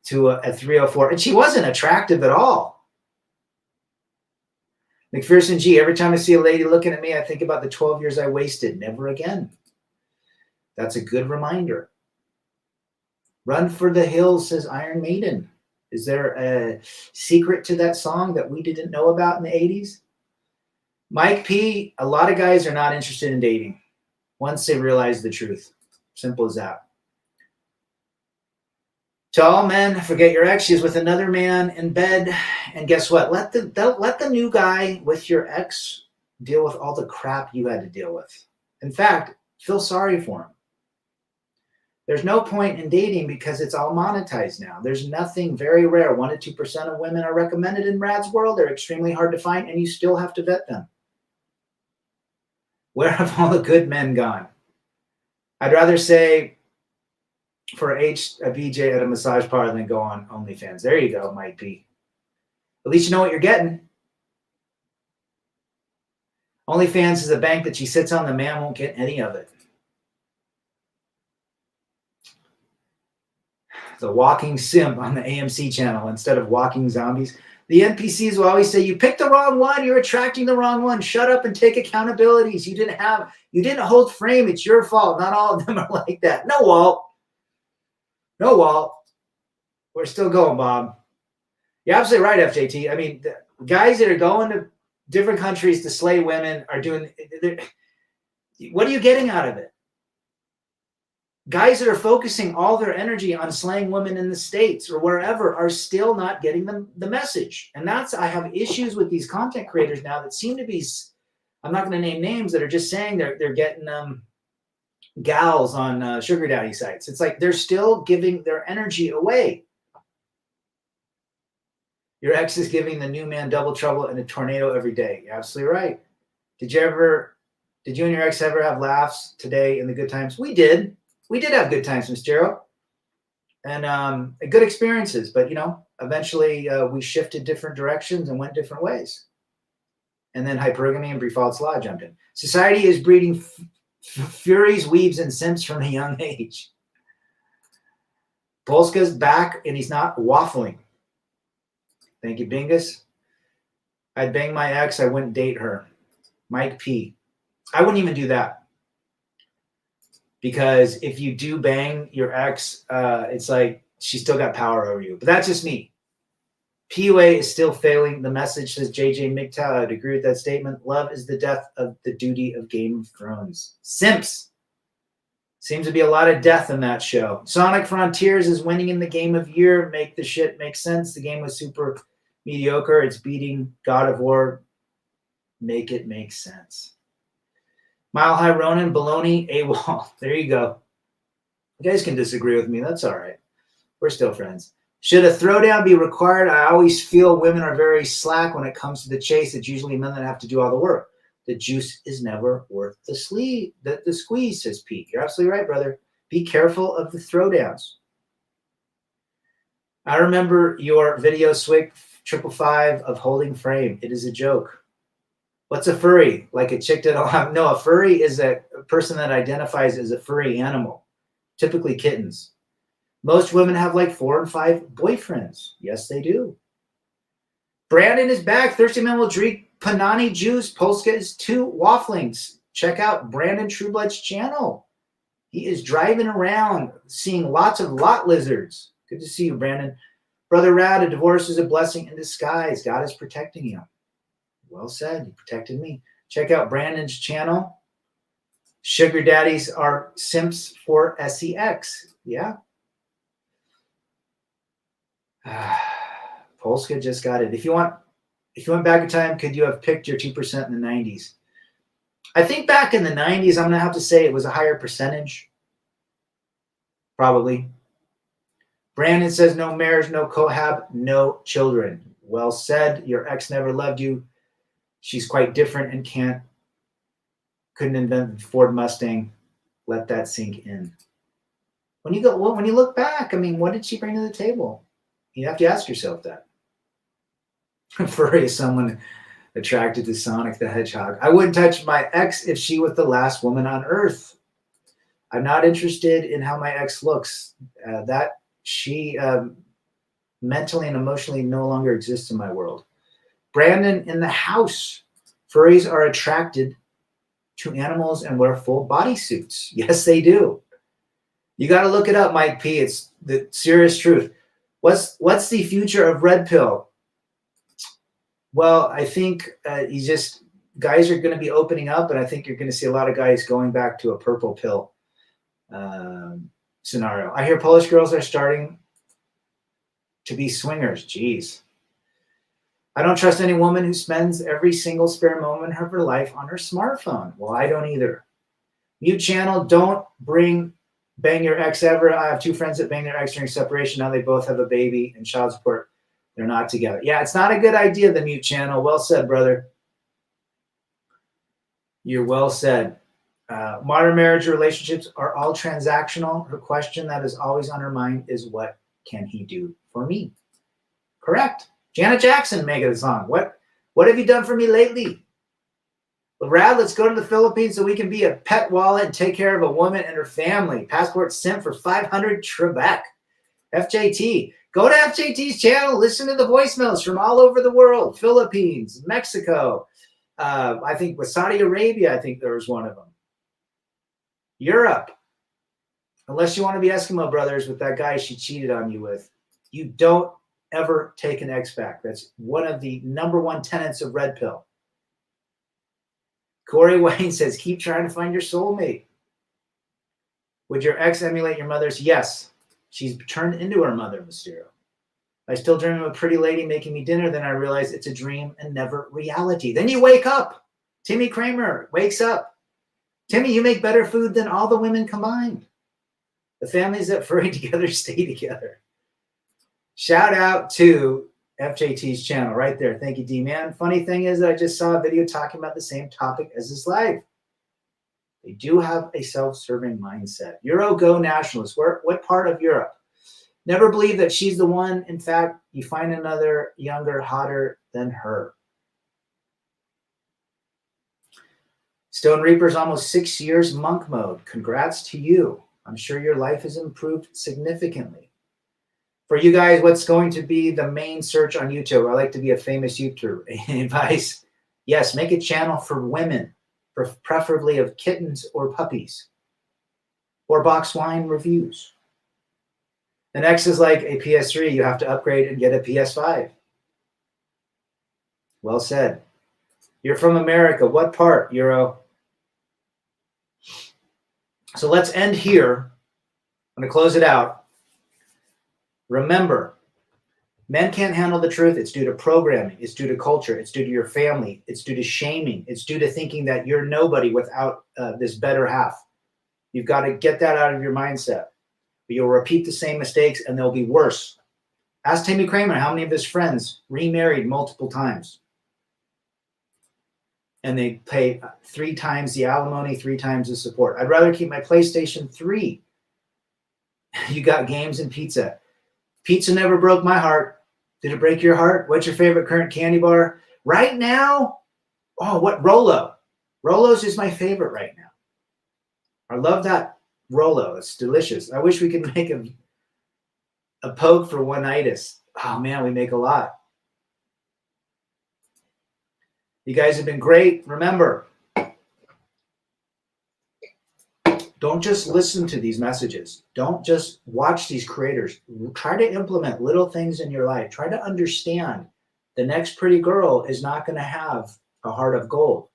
to a 304, and she wasn't attractive at all. McPherson G. Every time I see a lady looking at me, I think about the 12 years I wasted. Never again. That's a good reminder. Run for the Hills, says Iron Maiden. Is there a secret to that song that we didn't know about in the 80s? Mike P. A lot of guys are not interested in dating once they realize the truth. Simple as that. To all men, forget your ex. She's with another man in bed. And guess what? Let the new guy with your ex deal with all the crap you had to deal with. In fact, feel sorry for him. There's no point in dating because it's all monetized now. There's nothing, very rare. 1% to 2% of women are recommended in Rad's world. They're extremely hard to find, and you still have to vet them. Where have all the good men gone? I'd rather say for a BJ at a massage parlor than go on OnlyFans. There you go, Mike P. At least you know what you're getting. OnlyFans is a bank that she sits on. The man won't get any of it. The walking simp on the AMC channel instead of walking zombies. The NPCs will always say, you picked the wrong one. You're attracting the wrong one. Shut up and take accountabilities. You didn't hold frame. It's your fault. Not all of them are like that. No, Walt. No, Walt. We're still going, Bob. You're absolutely right, FJT. I mean, the guys that are going to different countries to slay women are doing, what are you getting out of it? Guys that are focusing all their energy on slaying women in the States or wherever are still not getting the message. And I have issues with these content creators now that seem to be, I'm not going to name names, that are just saying they're getting gals on sugar daddy sites. It's like they're still giving their energy away. Your ex is giving the new man double trouble in a tornado every day. You're absolutely right. Did you and your ex ever have laughs today in the good times? We did. We did have good times, Miss Gerald, and good experiences. But, eventually we shifted different directions and went different ways. And then hypergamy and Brifald's Law jumped in. Society is breeding furies, weebs, and simps from a young age. Polska's back, and he's not waffling. Thank you, Bingus. I'd bang my ex. I wouldn't date her. Mike P. I wouldn't even do that. Because if you do bang your ex, it's like she's still got power over you. But that's just me. PUA is still failing. The message, says JJ MGTOW. I'd agree with that statement. Love is the death of the duty of Game of Thrones. Simps. Seems to be a lot of death in that show. Sonic Frontiers is winning in the game of year. Make the shit make sense. The game was super mediocre. It's beating God of War. Make it make sense. Mile High Ronin, Baloney, AWOL. There you go. You guys can disagree with me. That's all right. We're still friends. Should a throwdown be required? I always feel women are very slack when it comes to the chase. It's usually men that have to do all the work. The juice is never worth the squeeze, says Pete. You're absolutely right, brother. Be careful of the throwdowns. I remember your video, Swick 555 of holding frame. It is a joke. What's a furry? Like a chick that'll have... No, a furry is a person that identifies as a furry animal, typically kittens. Most women have like 4 and 5 boyfriends. Yes, they do. Brandon is back. Thirsty men will drink Panani juice. Polska is 2 wafflings. Check out Brandon Trueblood's channel. He is driving around seeing lots of lot lizards. Good to see you, Brandon. Brother Rad, a divorce is a blessing in disguise. God is protecting you. Well said. He protected me. Check out Brandon's channel. Sugar daddies are simps for sex. Yeah. Polska just got it. If you went back in time, could you have picked your 2% in the 90s? I think back in the 90s, I'm going to have to say it was a higher percentage. Probably. Brandon says no marriage, no cohab, no children. Well said. Your ex never loved you. She's quite different and couldn't invent Ford Mustang. Let that sink in. When you look back, I mean, what did she bring to the table? You have to ask yourself that. Furry is someone attracted to Sonic the Hedgehog. I wouldn't touch my ex if she was the last woman on earth. I'm not interested in how my ex looks. That she mentally and emotionally no longer exists in my world. Brandon in the house. Furries are attracted to animals and wear full bodysuits. Yes, they do. You got to look it up, Mike P. It's the serious truth. What's the future of red pill? Well, I think guys are going to be opening up, and I think you're going to see a lot of guys going back to a purple pill scenario. I hear Polish girls are starting to be swingers. Jeez. I don't trust any woman who spends every single spare moment of her life on her smartphone. Well, I don't either. Mute channel, don't bang your ex ever. I have 2 friends that bang their ex during separation. Now they both have a baby and child support. They're not together. Yeah, it's not a good idea, the mute channel. Well said, brother. You're well said. Modern marriage relationships are all transactional. Her question that is always on her mind is, what can he do for me? Correct. Janet Jackson made a song. What have you done for me lately? Well, Rad, let's go to the Philippines so we can be a pet wallet and take care of a woman and her family. Passport sent for 500 Trebek. FJT. Go to FJT's channel. Listen to the voicemails from all over the world. Philippines, Mexico. I think with Saudi Arabia, I think there was one of them. Europe. Unless you want to be Eskimo brothers with that guy she cheated on you with. You don't ever take an ex back. That's one of the #1 tenets of red pill. Corey Wayne says, keep trying to find your soulmate. Would your ex emulate your mother's? Yes. She's turned into her mother, Mysterio. I still dream of a pretty lady making me dinner. Then I realize it's a dream and never reality. Then you wake up. Timmy Kramer wakes up. Timmy, you make better food than all the women combined. The families that furry together stay together. Shout out to FJT's channel right there. Thank you, D-Man. Funny thing is that I just saw a video talking about the same topic as this live. They do have a self-serving mindset. Euro go nationalists. What part of Europe? Never believe that she's the one. In fact, you find another younger, hotter than her. Stone Reaper's almost 6 years monk mode. Congrats to you. I'm sure your life has improved significantly. For you guys, what's going to be the main search on YouTube? I like to be a famous YouTuber. Any advice? Yes, make a channel for women, preferably of kittens or puppies, or box wine reviews. An X is like a PS3. You have to upgrade and get a PS5. Well said. You're from America. What part, Euro? So let's end here. I'm going to close it out. Remember, men can't handle the truth. It's due to programming. It's due to culture. It's due to your family. It's due to shaming. It's due to thinking that you're nobody without this better half. You've got to get that out of your mindset. but you'll repeat the same mistakes and they'll be worse. Ask Timmy Kramer how many of his friends remarried multiple times. And they pay 3 times the alimony, 3 times the support. I'd rather keep my PlayStation 3. You got games and pizza. Pizza never broke my heart. Did it break your heart? What's your favorite current candy bar? Right now? Oh, what? Rolo. Rolo's is my favorite right now. I love that Rolo. It's delicious. I wish we could make a poke for one-itis. Oh, man, we make a lot. You guys have been great. Remember, don't just listen to these messages. Don't just watch these creators. Try to implement little things in your life. Try to understand the next pretty girl is not going to have a heart of gold.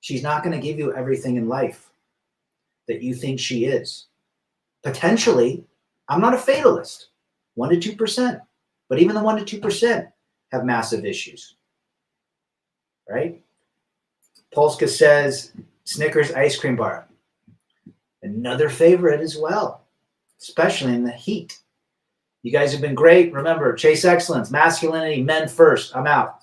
She's not going to give you everything in life that you think she is. Potentially, I'm not a fatalist, 1% to 2%, but even the 1% to 2% have massive issues, right? Polska says Snickers ice cream bar. Another favorite as well, especially in the heat. You guys have been great. Remember, chase excellence, masculinity, men first. I'm out.